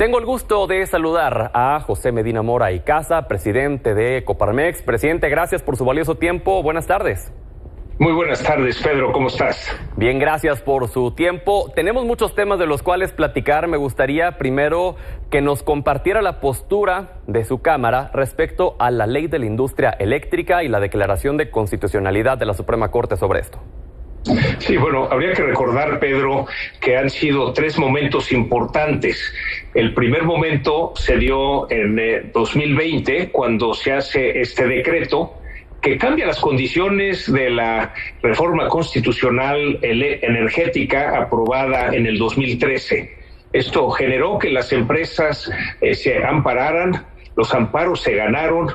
Tengo el gusto de saludar a José Medina Mora y Casa, presidente de Coparmex. Presidente, gracias por su valioso tiempo. Buenas tardes. Muy buenas tardes, Pedro. ¿Cómo estás? Bien, gracias por su tiempo. Tenemos muchos temas de los cuales platicar. Me gustaría primero que nos compartiera la postura de su Cámara respecto a la ley de la industria eléctrica y la declaración de constitucionalidad de la Suprema Corte sobre esto. Sí, bueno, habría que recordar, Pedro, que han sido tres momentos importantes. El primer momento se dio en 2020, cuando se hace este decreto que cambia las condiciones de la reforma constitucional energética aprobada en el 2013. Esto generó que las empresas se ampararan, los amparos se ganaron.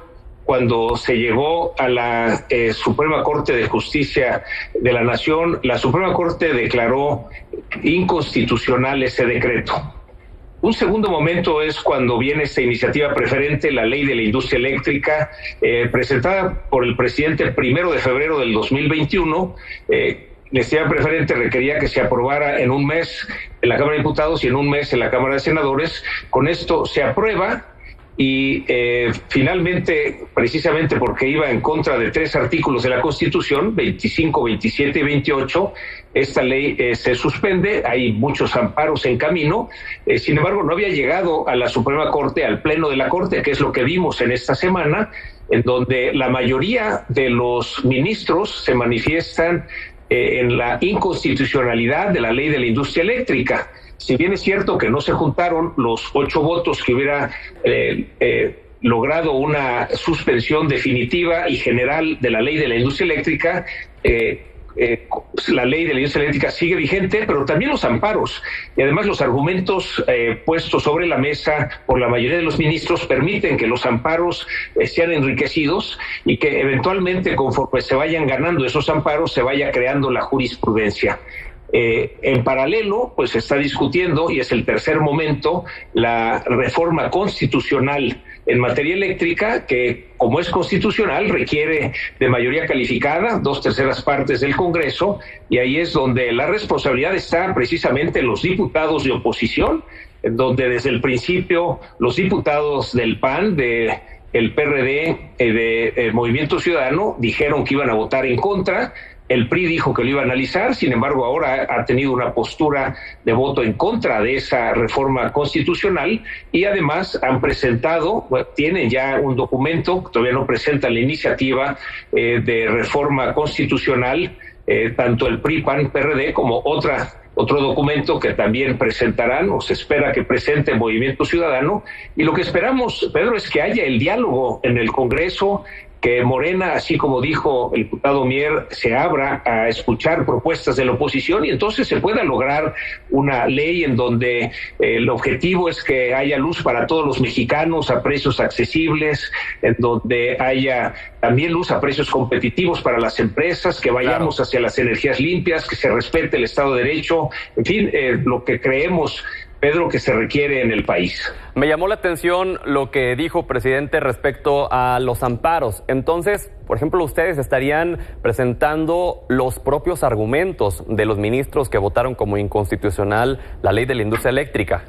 Cuando se llegó a la Suprema Corte de Justicia de la Nación, la Suprema Corte declaró inconstitucional ese decreto. Un segundo momento es cuando viene esta iniciativa preferente, la Ley de la Industria Eléctrica, presentada por el presidente el 1 de febrero del 2021. La iniciativa preferente requería que se aprobara en un mes en la Cámara de Diputados y en un mes en la Cámara de Senadores. Con esto se aprueba. Y finalmente, precisamente porque iba en contra de tres artículos de la Constitución, 25, 27 y 28, esta ley se suspende. Hay muchos amparos en camino. Sin embargo, no había llegado a la Suprema Corte, al Pleno de la Corte, que es lo que vimos en esta semana, en donde la mayoría de los ministros se manifiestan en la inconstitucionalidad de la ley de la industria eléctrica. Si bien es cierto que no se juntaron los 8 votos que hubiera logrado una suspensión definitiva y general de la ley de la industria eléctrica, la ley de la industria eléctrica sigue vigente, pero también los amparos y además los argumentos puestos sobre la mesa por la mayoría de los ministros permiten que los amparos sean enriquecidos y que eventualmente, conforme se vayan ganando esos amparos, se vaya creando la jurisprudencia. En paralelo, pues se está discutiendo, y es el tercer momento, la reforma constitucional en materia eléctrica, que como es constitucional requiere de mayoría calificada, 2/3 partes del Congreso, y ahí es donde la responsabilidad está precisamente en los diputados de oposición, en donde desde el principio los diputados del PAN, del PRD, de Movimiento Ciudadano, dijeron que iban a votar en contra. El PRI dijo que lo iba a analizar, sin embargo ahora ha tenido una postura de voto en contra de esa reforma constitucional y además han presentado, tienen ya un documento, todavía no presentan la iniciativa de reforma constitucional, tanto el PRI, PAN, PRD como otro documento que también presentarán, o se espera que presente Movimiento Ciudadano, y lo que esperamos, Pedro, es que haya el diálogo en el Congreso, que Morena, así como dijo el diputado Mier, se abra a escuchar propuestas de la oposición y entonces se pueda lograr una ley en donde el objetivo es que haya luz para todos los mexicanos a precios accesibles, en donde haya también luz a precios competitivos para las empresas, que vayamos hacia las energías limpias, que se respete el Estado de Derecho, en fin, lo que creemos, Pedro, que se requiere en el país. Me llamó la atención lo que dijo, presidente, respecto a los amparos. Entonces, por ejemplo, ustedes estarían presentando los propios argumentos de los ministros que votaron como inconstitucional la ley de la industria eléctrica.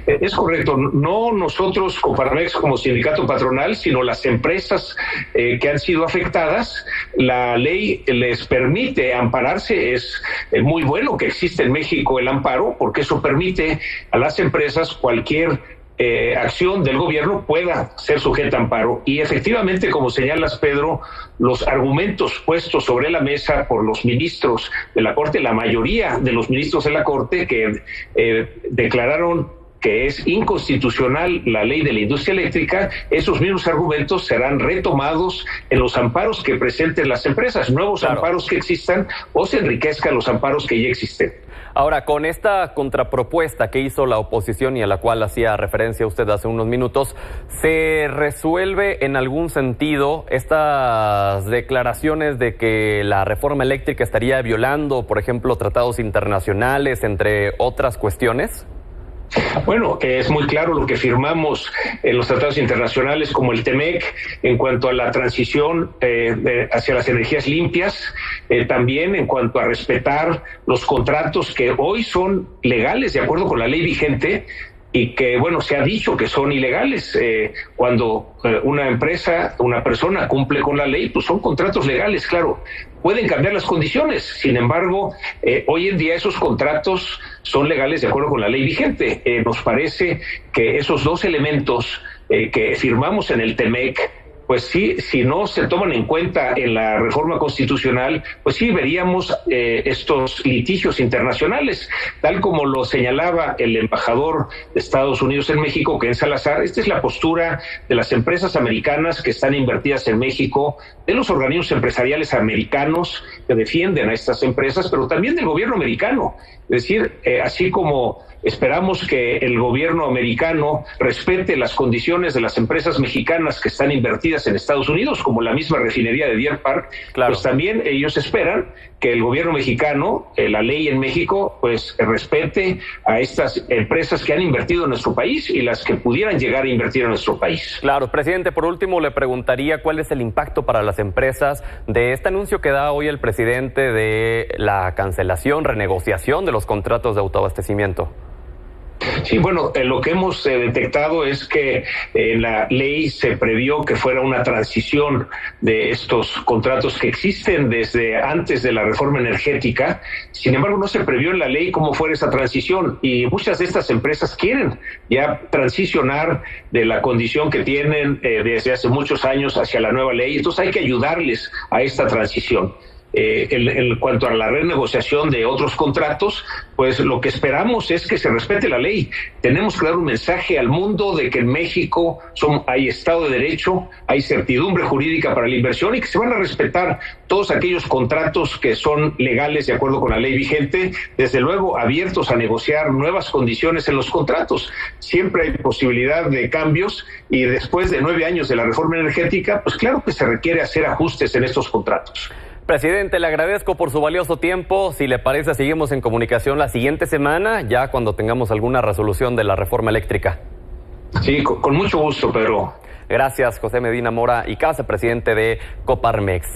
Es correcto, no nosotros Coparmex como sindicato patronal, sino las empresas que han sido afectadas. La ley les permite ampararse, es muy bueno que existe en México el amparo, porque eso permite a las empresas cualquier acción del gobierno pueda ser sujeta a amparo. Y efectivamente, como señalas, Pedro, los argumentos puestos sobre la mesa por los ministros de la Corte, la mayoría de los ministros de la Corte que declararon que es inconstitucional la ley de la industria eléctrica, esos mismos argumentos serán retomados en los amparos que presenten las empresas, nuevos amparos que existan o se enriquezcan los amparos que ya existen. Ahora, con esta contrapropuesta que hizo la oposición y a la cual hacía referencia usted hace unos minutos, ¿se resuelve en algún sentido estas declaraciones de que la reforma eléctrica estaría violando, por ejemplo, tratados internacionales, entre otras cuestiones? Bueno, es muy claro lo que firmamos en los tratados internacionales como el TEMEC en cuanto a la transición hacia las energías limpias, también en cuanto a respetar los contratos que hoy son legales de acuerdo con la ley vigente. y que, bueno, se ha dicho que son ilegales. Cuando una empresa, una persona cumple con la ley, pues son contratos legales, claro. Pueden cambiar las condiciones, sin embargo, hoy en día esos contratos son legales de acuerdo con la ley vigente. Nos parece que esos dos elementos que firmamos en el TEMEC, pues sí, si no se toman en cuenta en la reforma constitucional, pues sí veríamos estos litigios internacionales, tal como lo señalaba el embajador de Estados Unidos en México, Ken Salazar. Esta es la postura de las empresas americanas que están invertidas en México, de los organismos empresariales americanos que defienden a estas empresas, pero también del gobierno americano. Es decir, así como esperamos que el gobierno americano respete las condiciones de las empresas mexicanas que están invertidas en Estados Unidos, como la misma refinería de Deer Park, claro, pues también ellos esperan que el gobierno mexicano, la ley en México, pues respete a estas empresas que han invertido en nuestro país y las que pudieran llegar a invertir en nuestro país. Claro, presidente, por último le preguntaría cuál es el impacto para las empresas de este anuncio que da hoy el presidente de la cancelación, renegociación de los contratos de autoabastecimiento. Sí, bueno, lo que hemos detectado es que en la ley se previó que fuera una transición de estos contratos que existen desde antes de la reforma energética. Sin embargo, no se previó en la ley cómo fuera esa transición, y muchas de estas empresas quieren ya transicionar de la condición que tienen desde hace muchos años hacia la nueva ley. Entonces hay que ayudarles a esta transición. En cuanto a la renegociación de otros contratos, pues lo que esperamos es que se respete la ley. Tenemos que dar un mensaje al mundo de que en México hay Estado de Derecho, hay certidumbre jurídica para la inversión y que se van a respetar todos aquellos contratos que son legales de acuerdo con la ley vigente, desde luego abiertos a negociar nuevas condiciones en los contratos. Siempre hay posibilidad de cambios, y después de 9 años de la reforma energética, pues claro que se requiere hacer ajustes en estos contratos. Presidente, le agradezco por su valioso tiempo. Si le parece, seguimos en comunicación la siguiente semana, ya cuando tengamos alguna resolución de la reforma eléctrica. Sí, con mucho gusto, Pedro. Gracias, José Medina Mora y Casa, presidente de Coparmex.